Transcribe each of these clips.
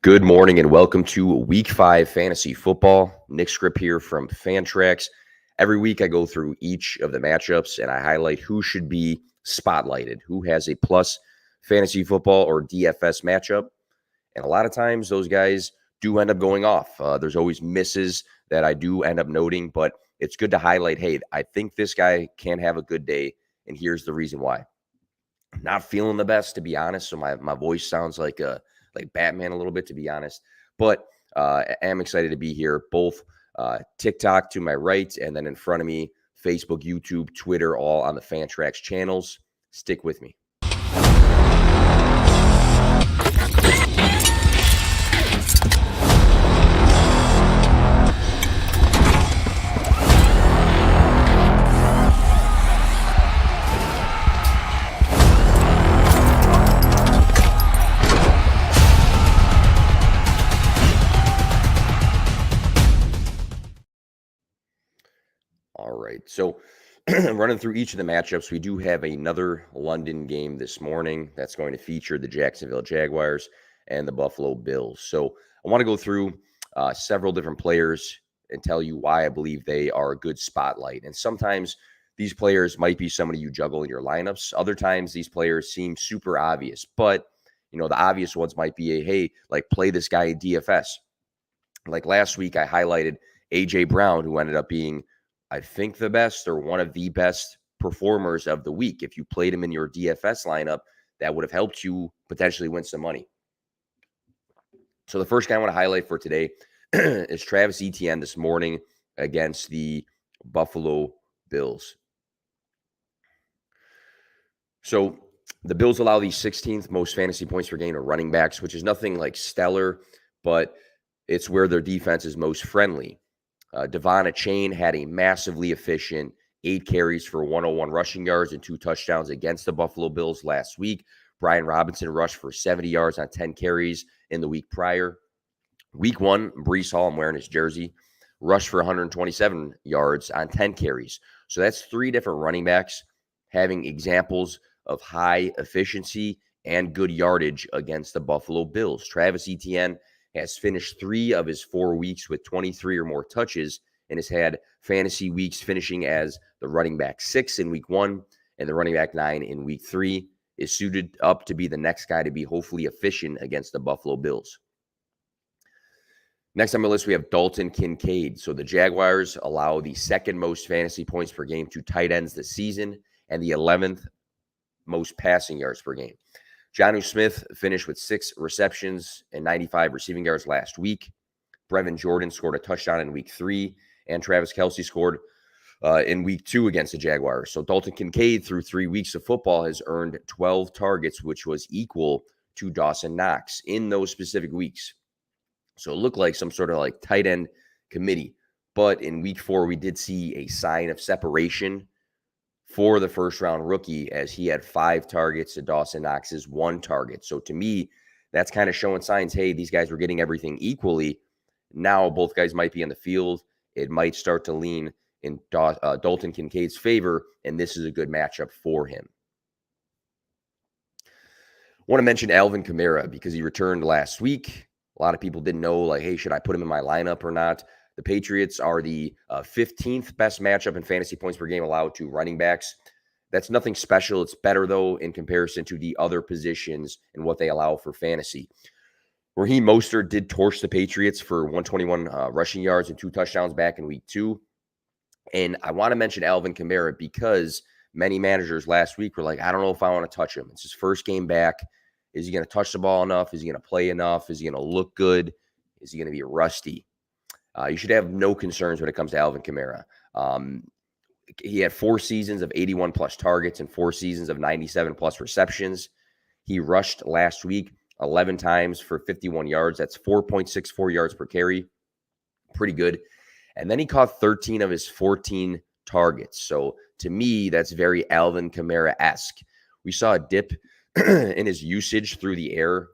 Good morning and welcome to Week 5 Fantasy Football. Nick Skrip here from Fantrax. Every week I go through each of the matchups and I highlight who should be spotlighted, who has a plus fantasy football or DFS matchup. And a lot of times those guys do end up going off. There's always misses that I do end up noting, but it's good to highlight, hey, I think this guy can have a good day, and here's the reason why. Not feeling the best, to be honest, so my voice sounds like Batman a little bit, to be honest. But I am excited to be here. Both TikTok to my right, and then in front of me, Facebook, YouTube, Twitter, all on the Fantrax channels. Stick with me. All right. So running through each of the matchups, we do have another London game this morning that's going to feature the Jacksonville Jaguars and the Buffalo Bills. So I want to go through several different players and tell you why I believe they are a good spotlight. And sometimes these players might be somebody you juggle in your lineups. Other times these players seem super obvious, but the obvious ones might be hey, play this guy in DFS. Like last week, I highlighted A.J. Brown, who ended up being, I think, the best or one of the best performers of the week. If you played him in your DFS lineup, that would have helped you potentially win some money. So the first guy I want to highlight for today is Travis Etienne this morning against the Buffalo Bills. So the Bills allow the 16th most fantasy points per game to running backs, which is nothing like stellar, but it's where their defense is most friendly. Devon Achane had a massively efficient 8 carries for 101 rushing yards and 2 touchdowns against the Buffalo Bills last week. Brian Robinson rushed for 70 yards on 10 carries in the week prior. Week 1, Breece Hall, I'm wearing his jersey, rushed for 127 yards on 10 carries. So that's 3 different running backs having examples of high efficiency and good yardage against the Buffalo Bills. Travis Etienne has finished 3 of his 4 weeks with 23 or more touches and has had fantasy weeks finishing as the running back 6 in week 1 and the running back 9 in week 3, is suited up to be the next guy to be hopefully efficient against the Buffalo Bills. Next on my list, we have Dalton Kincaid. So the Jaguars allow the 2nd most fantasy points per game to tight ends this season and the 11th most passing yards per game. Jonnu Smith finished with 6 receptions and 95 receiving yards last week. Brevin Jordan scored a touchdown in week 3, and Travis Kelce scored in week 2 against the Jaguars. So Dalton Kincaid, through 3 weeks of football, has earned 12 targets, which was equal to Dawson Knox in those specific weeks. So it looked like some sort of tight end committee. But in week 4, we did see a sign of separation for the first-round rookie, as he had 5 targets to Dawson Knox's 1 target. So to me, that's kind of showing signs, hey, these guys were getting everything equally. Now both guys might be on the field. It might start to lean in Dalton Kincaid's favor, and this is a good matchup for him. I want to mention Alvin Kamara because he returned last week. A lot of people didn't know, hey, should I put him in my lineup or not? The Patriots are the 15th best matchup in fantasy points per game allowed to running backs. That's nothing special. It's better, though, in comparison to the other positions and what they allow for fantasy. Raheem Mostert did torch the Patriots for 121 rushing yards and 2 touchdowns back in week 2. And I want to mention Alvin Kamara because many managers last week were like, I don't know if I want to touch him. It's his first game back. Is he going to touch the ball enough? Is he going to play enough? Is he going to look good? Is he going to be rusty? You should have no concerns when it comes to Alvin Kamara. He had 4 seasons of 81-plus targets and 4 seasons of 97-plus receptions. He rushed last week 11 times for 51 yards. That's 4.64 yards per carry. Pretty good. And then he caught 13 of his 14 targets. So to me, that's very Alvin Kamara-esque. We saw a dip in his usage through the air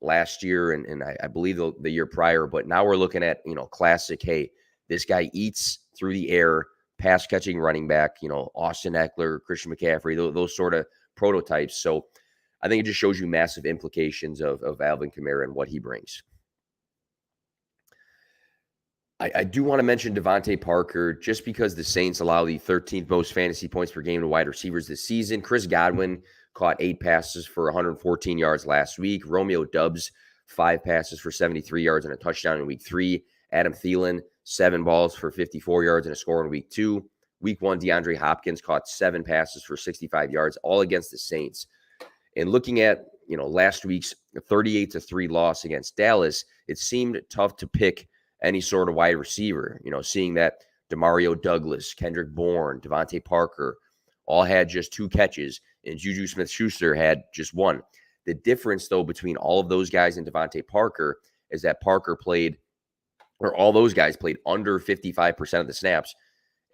last year and I believe the year prior, but now we're looking at, classic, hey, this guy eats through the air, pass catching running back, Austin Eckler, Christian McCaffrey, those sort of prototypes. So I think it just shows you massive implications of Alvin Kamara and what he brings. I do want to mention Devontae Parker just because the Saints allow the 13th most fantasy points per game to wide receivers this season. Chris Godwin caught 8 passes for 114 yards last week. Romeo Doubs, 5 passes for 73 yards and a touchdown in week 3. Adam Thielen, 7 balls for 54 yards and a score in week 2. Week 1, DeAndre Hopkins caught 7 passes for 65 yards, all against the Saints. And looking at, last week's 38-3 loss against Dallas, it seemed tough to pick any sort of wide receiver, seeing that Demario Douglas, Kendrick Bourne, Devontae Parker all had just 2 catches, and Juju Smith-Schuster had just 1. The difference, though, between all of those guys and Devontae Parker is that all those guys played under 55% of the snaps,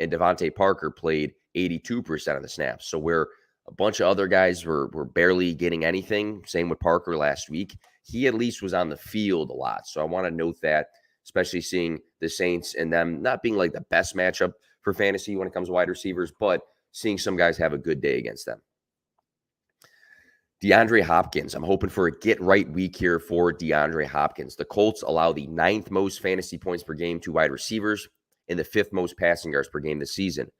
and Devontae Parker played 82% of the snaps. So where a bunch of other guys were barely getting anything, same with Parker last week, he at least was on the field a lot. So I want to note that, especially seeing the Saints and them not being like the best matchup for fantasy when it comes to wide receivers, but seeing some guys have a good day against them. DeAndre Hopkins. I'm hoping for a get-right week here for DeAndre Hopkins. The Colts allow the 9th most fantasy points per game to wide receivers and the 5th most passing yards per game this season.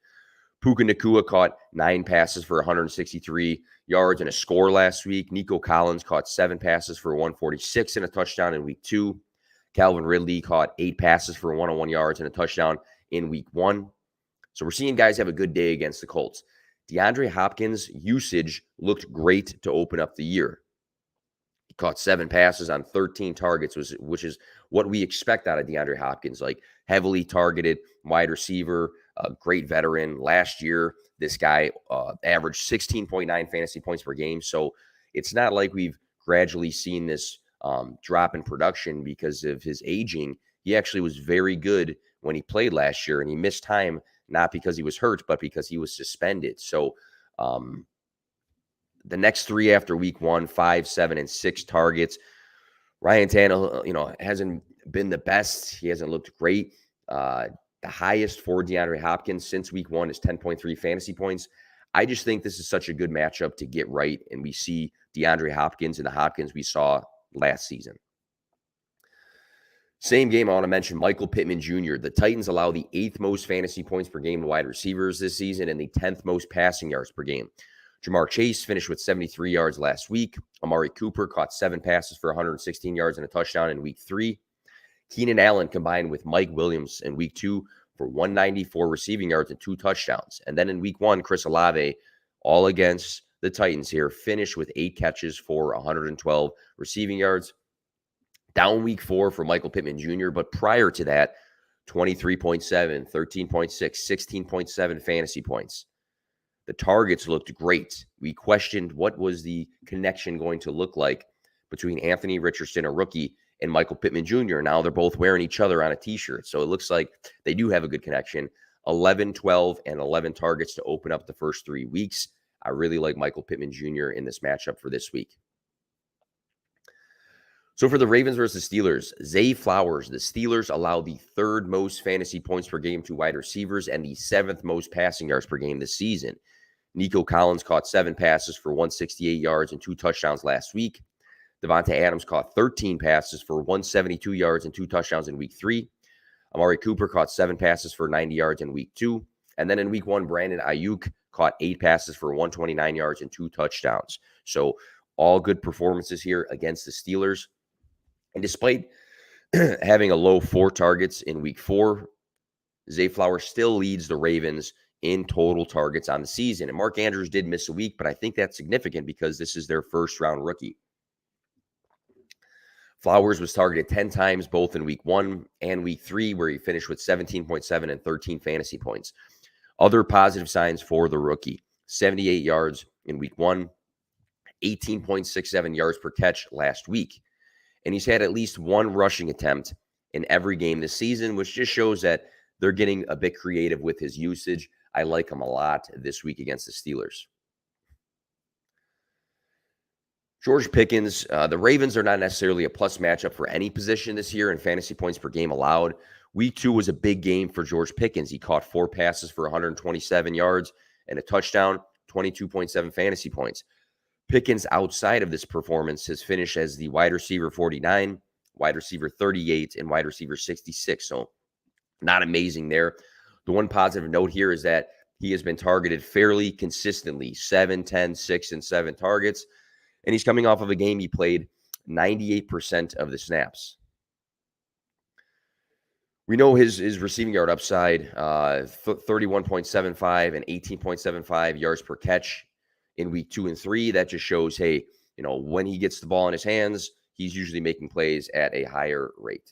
Puka Nacua caught 9 passes for 163 yards and a score last week. Nico Collins caught 7 passes for 146 and a touchdown in week 2. Calvin Ridley caught 8 passes for 101 yards and a touchdown in week 1. So we're seeing guys have a good day against the Colts. DeAndre Hopkins' usage looked great to open up the year. He caught 7 passes on 13 targets, which is what we expect out of DeAndre Hopkins, like heavily targeted wide receiver, a great veteran. Last year, this guy averaged 16.9 fantasy points per game. So it's not like we've gradually seen this drop in production because of his aging. He actually was very good when he played last year, and he missed time not because he was hurt, but because he was suspended. So the next 3 after week 1, 5, 7, and 6 targets. Ryan Tannehill, hasn't been the best. He hasn't looked great. The highest for DeAndre Hopkins since week 1 is 10.3 fantasy points. I just think this is such a good matchup to get right, and we see DeAndre Hopkins and the Hopkins we saw last season. Same game, I want to mention Michael Pittman Jr. The Titans allow the 8th most fantasy points per game to wide receivers this season and the 10th most passing yards per game. Jamar Chase finished with 73 yards last week. Amari Cooper caught 7 passes for 116 yards and a touchdown in week 3. Keenan Allen combined with Mike Williams in week 2 for 194 receiving yards and 2 touchdowns. And then in week 1, Chris Olave, all against the Titans here, finished with 8 catches for 112 receiving yards. Down week 4 for Michael Pittman Jr., but prior to that, 23.7, 13.6, 16.7 fantasy points. The targets looked great. We questioned what was the connection going to look like between Anthony Richardson, a rookie, and Michael Pittman Jr. Now they're both wearing each other on a t-shirt. So it looks like they do have a good connection. 11, 12, and 11 targets to open up the first 3 weeks. I really like Michael Pittman Jr. in this matchup for this week. So for the Ravens versus Steelers, Zay Flowers, the Steelers allow the 3rd most fantasy points per game to wide receivers and the 7th most passing yards per game this season. Nico Collins caught 7 passes for 168 yards and 2 touchdowns last week. Devontae Adams caught 13 passes for 172 yards and 2 touchdowns in week 3. Amari Cooper caught 7 passes for 90 yards in week 2. And then in week 1, Brandon Ayuk caught 8 passes for 129 yards and 2 touchdowns. So all good performances here against the Steelers. And despite having a low 4 targets in week 4, Zay Flowers still leads the Ravens in total targets on the season. And Mark Andrews did miss a week, but I think that's significant because this is their first-round rookie. Flowers was targeted 10 times both in week 1 and week 3, where he finished with 17.7 and 13 fantasy points. Other positive signs for the rookie: 78 yards in week 1, 18.67 yards per catch last week. And he's had at least 1 rushing attempt in every game this season, which just shows that they're getting a bit creative with his usage. I like him a lot this week against the Steelers. George Pickens, the Ravens are not necessarily a plus matchup for any position this year in fantasy points per game allowed. Week 2 was a big game for George Pickens. He caught 4 passes for 127 yards and a touchdown, 22.7 fantasy points. Pickens outside of this performance has finished as the wide receiver 49, wide receiver 38, and wide receiver 66. So not amazing there. The one positive note here is that he has been targeted fairly consistently, 7, 10, 6, and 7 targets. And he's coming off of a game he played 98% of the snaps. We know his receiving yard upside, 31.75 and 18.75 yards per catch in week 2 and 3. That just shows, hey, when he gets the ball in his hands, he's usually making plays at a higher rate.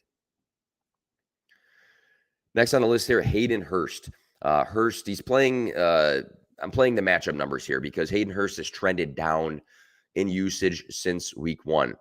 Next on the list here, Hayden Hurst. Hurst, he's playing, I'm playing the matchup numbers here because Hayden Hurst has trended down in usage since week 1.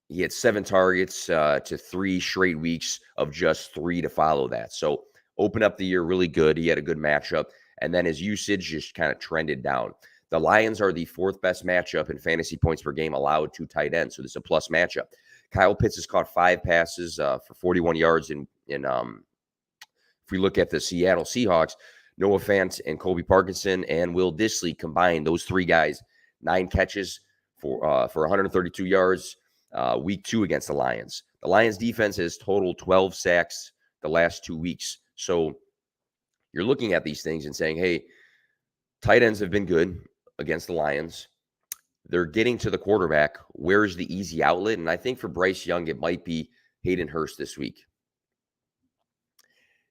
He had 7 targets to 3 straight weeks of just 3 to follow that. So open up the year really good. He had a good matchup. And then his usage just kind of trended down. The Lions are the 4th best matchup in fantasy points per game allowed to tight ends. So this is a plus matchup. Kyle Pitts has caught 5 passes for 41 yards if we look at the Seattle Seahawks, Noah Fant and Kobe Parkinson and Will Dissly combined, those 3 guys, 9 catches for 132 yards week 2 against the Lions. The Lions defense has totaled 12 sacks the last 2 weeks. So you're looking at these things and saying, hey, tight ends have been good against the Lions. They're getting to the quarterback. Where's the easy outlet? And I think for Bryce Young, it might be Hayden Hurst this week.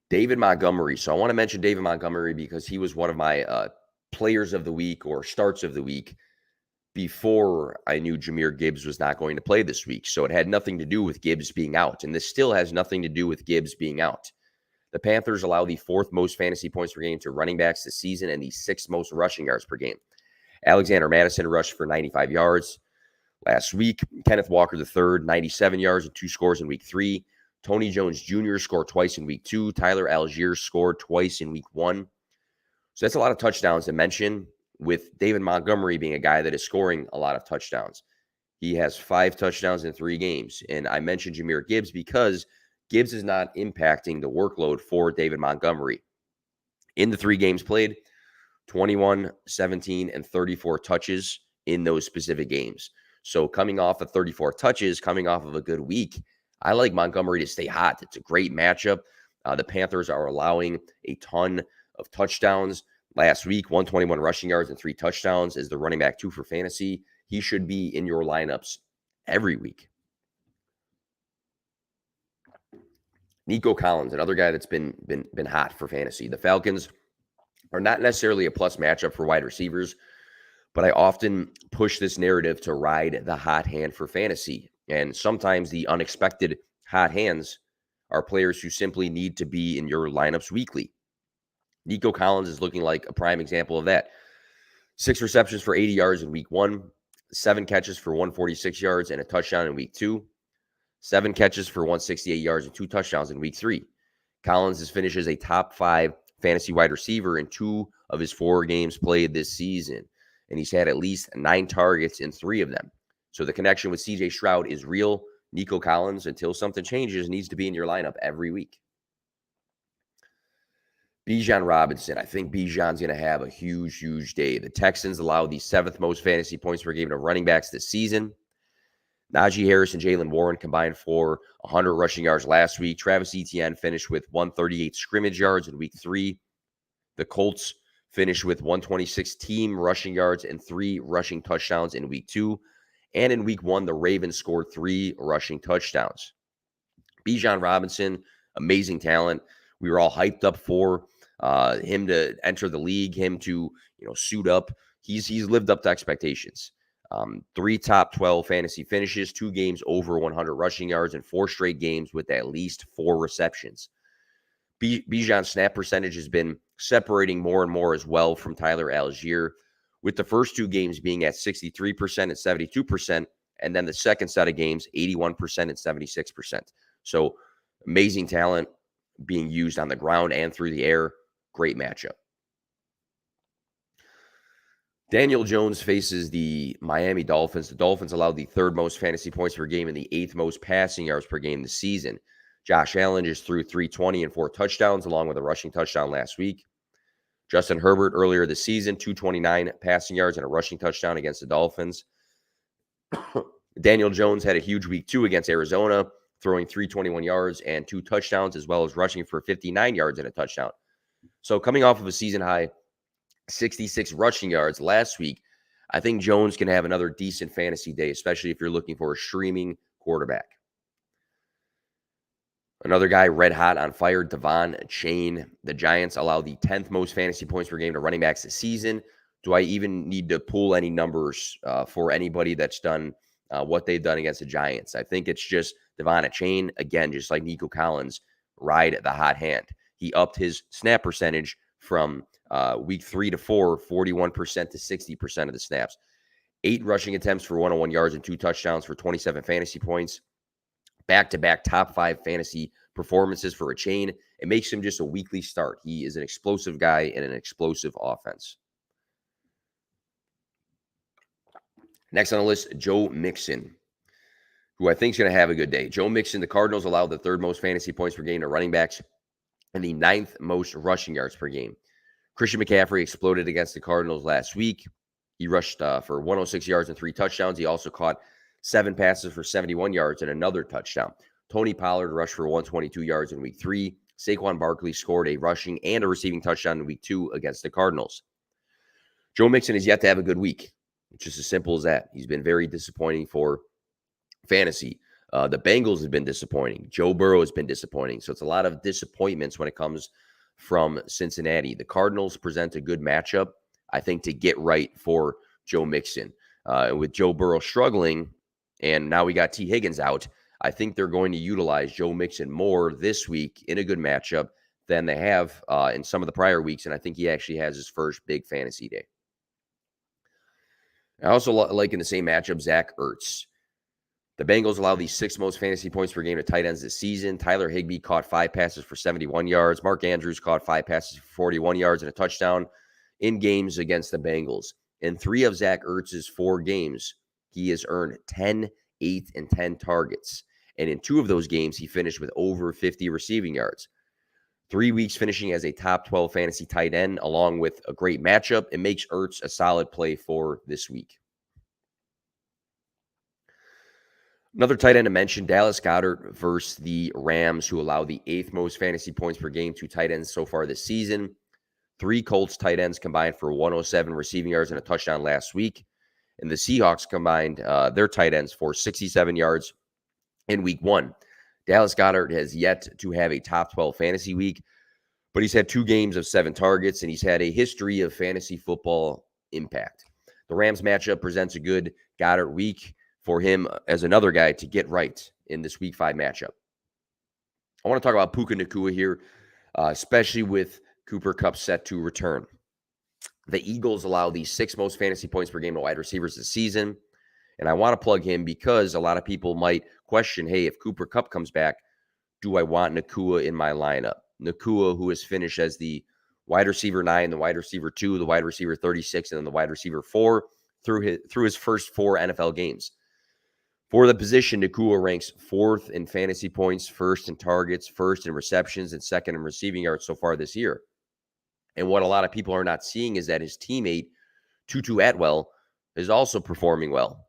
David Montgomery. So I want to mention David Montgomery because he was one of my players of the week or starts of the week before I knew Jahmyr Gibbs was not going to play this week. So it had nothing to do with Gibbs being out. And this still has nothing to do with Gibbs being out. The Panthers allow the 4th most fantasy points per game to running backs this season and the 6th most rushing yards per game. Alexander Mattison rushed for 95 yards last week. Kenneth Walker III, 97 yards and 2 scores in week 3. Tony Jones Jr. scored twice in week 2. Tyler Algier scored twice in week 1. So that's a lot of touchdowns to mention, with David Montgomery being a guy that is scoring a lot of touchdowns. He has 5 touchdowns in 3 games. And I mentioned Jahmyr Gibbs because Gibbs is not impacting the workload for David Montgomery. In the 3 games played, 21, 17, and 34 touches in those specific games. So coming off of 34 touches, coming off of a good week, I like Montgomery to stay hot. It's a great matchup. The Panthers are allowing a ton of touchdowns. Last week, 121 rushing yards and 3 touchdowns as the running back 2 for fantasy. He should be in your lineups every week. Nico Collins, another guy that's been hot for fantasy. The Falcons are not necessarily a plus matchup for wide receivers, but I often push this narrative to ride the hot hand for fantasy. And sometimes the unexpected hot hands are players who simply need to be in your lineups weekly. Nico Collins is looking like a prime example of that. 6 receptions for 80 yards in week 1, 7 catches for 146 yards and a touchdown in week 2, 7 catches for 168 yards and 2 touchdowns in week 3. Collins has finished as a top 5 fantasy wide receiver in 2 of his 4 games played this season. And he's had at least 9 targets in 3 of them. So the connection with CJ Stroud is real. Nico Collins, until something changes, needs to be in your lineup every week. Bijan Robinson. I think Bijan's going to have a huge, huge day. The Texans allowed the 7th most fantasy points per game to running backs this season. Najee Harris and Jaylen Warren combined for 100 rushing yards last week. Travis Etienne finished with 138 scrimmage yards in week 3. The Colts finished with 126 team rushing yards and 3 rushing touchdowns in week 2. And in week 1, the Ravens scored 3 rushing touchdowns. Bijan Robinson, amazing talent. We were all hyped up for him to enter the league, him to suit up. He's lived up to expectations. 3 top 12 fantasy finishes, 2 games over 100 rushing yards, and 4 straight games with at least 4 receptions. Bijan's snap percentage has been separating more and more as well from Tyler Algier, with the first 2 games being at 63% and 72%, and then the second set of games, 81% and 76%. So amazing talent being used on the ground and through the air. Great matchup. Daniel Jones faces the Miami Dolphins. The Dolphins allowed the 3rd most fantasy points per game and the 8th most passing yards per game this season. Josh Allen just threw 320 and 4 touchdowns, along with a rushing touchdown last week. Justin Herbert earlier this season, 229 passing yards and a rushing touchdown against the Dolphins. Daniel Jones had a huge week 2 against Arizona, throwing 321 yards and 2 touchdowns, as well as rushing for 59 yards and a touchdown. So coming off of a season high 66 rushing yards last week, I think Jones can have another decent fantasy day, especially if you're looking for a streaming quarterback. Another guy red hot on fire, Devon Chain. The Giants allow the 10th most fantasy points per game to running backs this season. Do I even need to pull any numbers for anybody that's done what they've done against the Giants? I think it's just Devon Chain, again, just like Nico Collins, ride the hot hand. He upped his snap percentage from week 3 to 4, 41% to 60% of the snaps. 8 rushing attempts for 101 yards and 2 touchdowns for 27 fantasy points. Back-to-back top 5 fantasy performances for a Chain. It makes him just a weekly start. He is an explosive guy in an explosive offense. Next on the list, Joe Mixon, who I think is going to have a good day. Joe Mixon, the Cardinals allowed the 3rd most fantasy points per game to running backs and the 9th most rushing yards per game. Christian McCaffrey exploded against the Cardinals last week. He rushed for 106 yards and 3 touchdowns. He also caught 7 passes for 71 yards and another touchdown. Tony Pollard rushed for 122 yards in week 3. Saquon Barkley scored a rushing and a receiving touchdown in week 2 against the Cardinals. Joe Mixon is yet to have a good week. It's just as simple as that. He's been very disappointing for fantasy. The Bengals have been disappointing. Joe Burrow has been disappointing. So it's a lot of disappointments when it comes from Cincinnati. The Cardinals present a good matchup, I think, to get right for Joe Mixon. With Joe Burrow struggling, and now we got T. Higgins out, I think they're going to utilize Joe Mixon more this week in a good matchup than they have in some of the prior weeks, and I think he actually has his first big fantasy day. I also like in the same matchup, Zach Ertz. The Bengals allow the 6th most fantasy points per game to tight ends this season. Tyler Higbee caught 5 passes for 71 yards. Mark Andrews caught 5 passes for 41 yards and a touchdown in games against the Bengals. In 3 of Zach Ertz's 4 games, he has earned 10, 8, and 10 targets. And in 2 of those games, he finished with over 50 receiving yards. 3 weeks finishing as a top 12 fantasy tight end, along with a great matchup, it makes Ertz a solid play for this week. Another tight end to mention, Dallas Goedert versus the Rams, who allow the 8th most fantasy points per game to tight ends so far this season. 3 Colts tight ends combined for 107 receiving yards and a touchdown last week. And the Seahawks combined their tight ends for 67 yards in week 1. Dallas Goedert has yet to have a top 12 fantasy week, but he's had 2 games of 7 targets, and he's had a history of fantasy football impact. The Rams matchup presents a good Goedert week for him as another guy to get right in this week 5 matchup. I want to talk about Puka Nacua here, especially with Cooper Kupp set to return. The Eagles allow the 6th most fantasy points per game to wide receivers this season. And I want to plug him because a lot of people might question, hey, if Cooper Kupp comes back, do I want Nacua in my lineup? Nacua, who has finished as the wide receiver 9, the wide receiver 2, the wide receiver 36, and then the wide receiver 4 through his first 4 NFL games. For the position, Nacua ranks 4th in fantasy points, 1st in targets, 1st in receptions, and 2nd in receiving yards so far this year. And what a lot of people are not seeing is that his teammate, Tutu Atwell, is also performing well.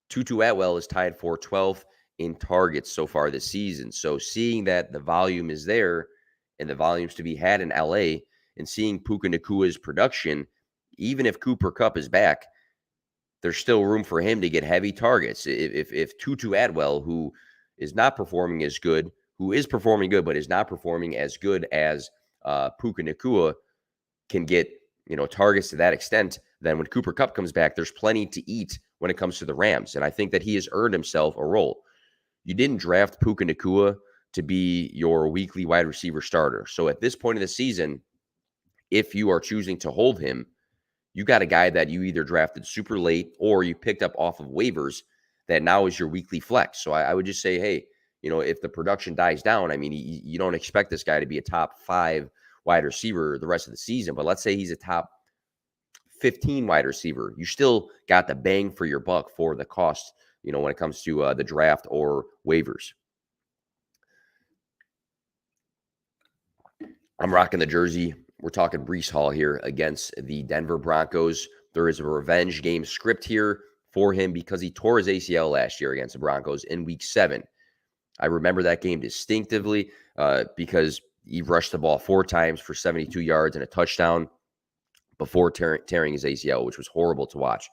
Tutu Atwell is tied for 12th in targets so far this season. So seeing that the volume is there and the volumes to be had in LA, and seeing Puka Nacua's production, even if Cooper Kupp is back, there's still room for him to get heavy targets. If Tutu Atwell, who is not performing as good, who is performing good but is not performing as good as Puka Nacua, can get targets to that extent, then when Cooper Kupp comes back, there's plenty to eat when it comes to the Rams. And I think that he has earned himself a role. You didn't draft Puka Nacua to be your weekly wide receiver starter. So at this point of the season, if you are choosing to hold him, you got a guy that you either drafted super late or you picked up off of waivers that now is your weekly flex. So I would just say, hey, if the production dies down, I mean, you don't expect this guy to be a top 5 wide receiver the rest of the season, but let's say he's a top 15 wide receiver. You still got the bang for your buck for the cost, when it comes to the draft or waivers. I'm rocking the jersey We're talking Breece Hall here against the Denver Broncos. There is a revenge game script here for him because he tore his ACL last year against the Broncos in Week 7. I remember that game distinctively because he rushed the ball 4 times for 72 yards and a touchdown before tearing his ACL, which was horrible to watch.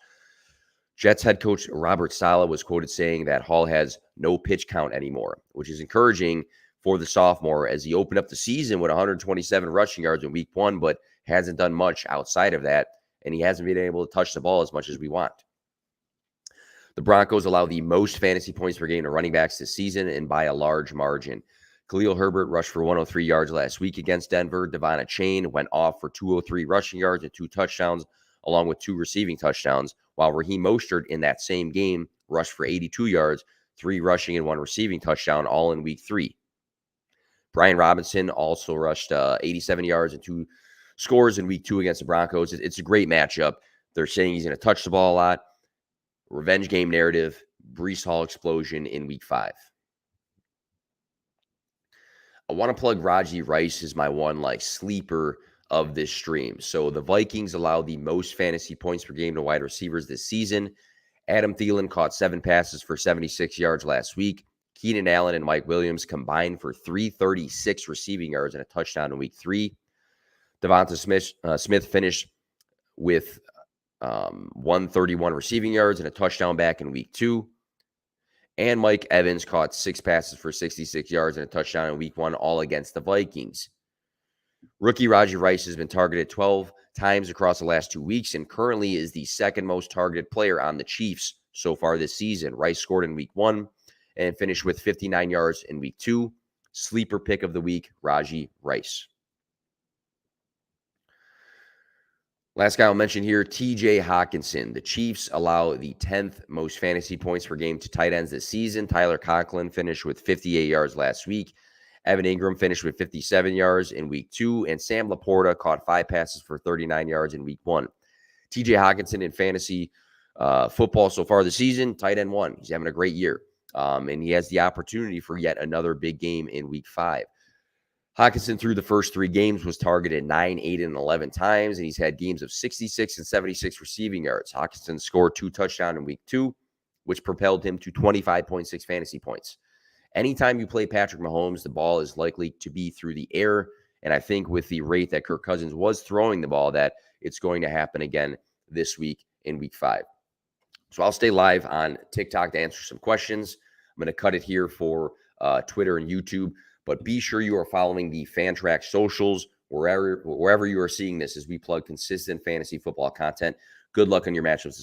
Jets head coach Robert Saleh was quoted saying that Hall has no pitch count anymore, which is encouraging for the sophomore as he opened up the season with 127 rushing yards in Week 1, but hasn't done much outside of that, and he hasn't been able to touch the ball as much as we want. The Broncos allow the most fantasy points per game to running backs this season and by a large margin. Khalil Herbert rushed for 103 yards last week against Denver. Devon Achane went off for 203 rushing yards and 2 touchdowns, along with 2 receiving touchdowns, while Raheem Mostert in that same game rushed for 82 yards, 3 rushing and 1 receiving touchdown, all in Week 3. Brian Robinson also rushed 87 yards and 2 scores in Week 2 against the Broncos. It's a great matchup. They're saying he's going to touch the ball a lot. Revenge game narrative, Breece Hall explosion in Week 5. I want to plug Raji Rice as my one sleeper of this stream. So the Vikings allow the most fantasy points per game to wide receivers this season. Adam Thielen caught 7 passes for 76 yards last week. Keenan Allen and Mike Williams combined for 336 receiving yards and a touchdown in Week 3. Devonta Smith finished with 131 receiving yards and a touchdown back in Week 2. And Mike Evans caught 6 passes for 66 yards and a touchdown in Week 1, all against the Vikings. Rookie Raji Rice has been targeted 12 times across the last 2 weeks and currently is the second most targeted player on the Chiefs so far this season. Rice scored in Week 1 and finished with 59 yards in Week 2. Sleeper pick of the week, Raji Rice. Last guy I'll mention here, TJ Hawkinson. The Chiefs allow the 10th most fantasy points per game to tight ends this season. Tyler Conklin finished with 58 yards last week. Evan Ingram finished with 57 yards in Week 2. And Sam Laporta caught 5 passes for 39 yards in Week 1. TJ Hawkinson in fantasy football so far this season, tight end 1. He's having a great year. And he has the opportunity for yet another big game in Week 5. Hawkinson, through the first 3 games, was targeted 9, 8, and 11 times, and he's had games of 66 and 76 receiving yards. Hawkinson scored 2 touchdowns in Week 2, which propelled him to 25.6 fantasy points. Anytime you play Patrick Mahomes, the ball is likely to be through the air, and I think with the rate that Kirk Cousins was throwing the ball, that it's going to happen again this week in Week 5. So I'll stay live on TikTok to answer some questions. I'm going to cut it here for Twitter and YouTube. But be sure you are following the Fantrax socials wherever you are seeing this as we plug consistent fantasy football content. Good luck on your matchups this week.